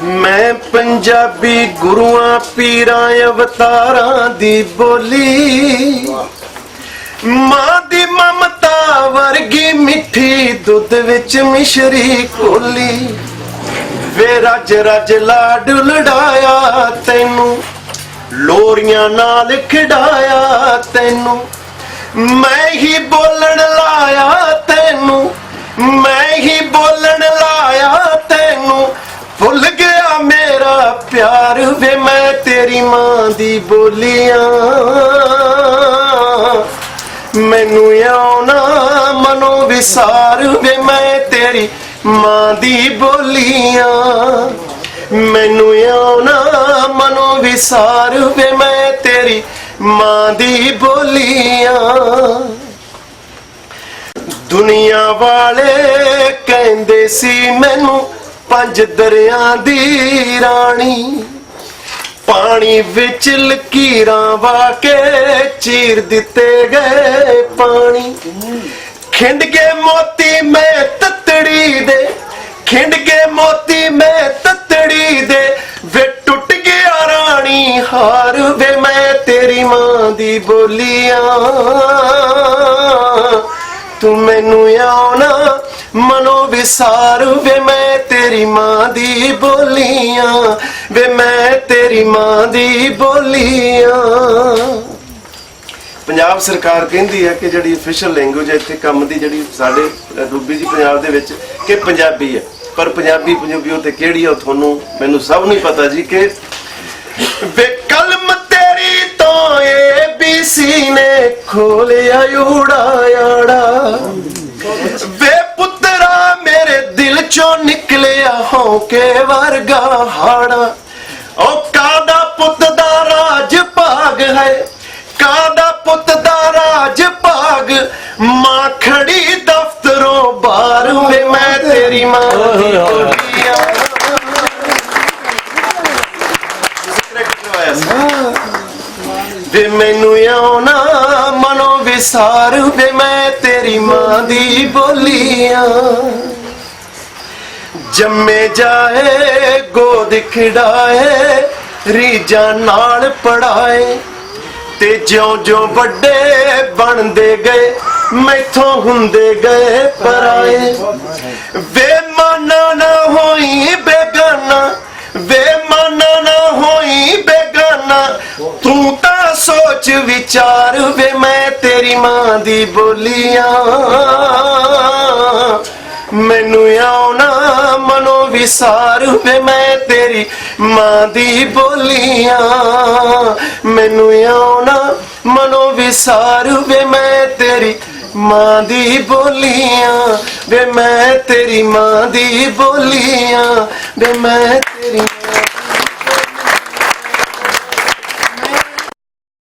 मैं पंजाबी गुरुआं पीरां अवतारां दी बोली, मां दी ममता वर्गी मिठी दुध विच मिश्री घोली। वे रज रज लाड लड़ाया तैनू, लोरियां नाल खिडाया तैनू, मैं ही बोलन लाया तैनू, मैं ही बोलन लाया तैनू। भुल गया मेरा प्यार वे मैं तेरी मां दी बोलियां, मैनू आउना मनो विसार वे मैं तेरी मां दी बोलियां, मैनू आउना मनो विसार वे मैं तेरी मां दी बोलियां। दुनिया वाले कहंदे सी मैनू पंज दरिया दी रानी, पानी विच लकीरां वाके चीर दिते गए पानी। खिंड के मोती मैं ततड़ी दे, खिंड के मोती मैं ततड़ी दे, वे टुट गया रानी हार वे मैं तेरी मां दी बोलियां। तू मैनू आउना मनो विसार वे मैं तेरी मां दी बोलियां, वे मैं तेरी मां दी बोलियां। पंजाब सरकार कहती है कि जिहड़ी ऑफिशियल लैंगुएज है इत्थे काम दी जिहड़ी साडे डूबी जी पंजाब दे विच कि पंजाबी है, पर पंजाबी पंजाबी ते किहड़ी है तुहानू मैनू सब नहीं पता जी। कि वे कलम तेरी तो ABC ने खोलिया उड़ायाड़ा, वे पुत्रा मेरे दिल चो निकलिया होके वर्गा हाड़ा। ओ कादा पुत दा राज भाग है, कादा पुत दा राज भाग, मां खड़ी दफ्तरों बार वे मैं तेरी मां दी बोलियां। वे मैनू आउना मनो विसार वे मैं तेरी मां दी बोलियां। जम्मे जाए गोद खिडाए रीजा नाल पढ़ाए, ते ज्यों ज्यों बड़े बनदे गए मैथों हुंदे गए पराए। वे माना ना होई बेगाना, वे माना ना होई बेगाना, तू ता सोच विचार वे मैं तेरी मां दी बोलियां। मैनू आउना मनो विसार वे मैं तेरी मां दी बोलियां, मैनू आउना मनो विसार वे मैं तेरी मां दी बोलियां, वे मैं तेरी मां दी बोलियां, वे मैं तेरी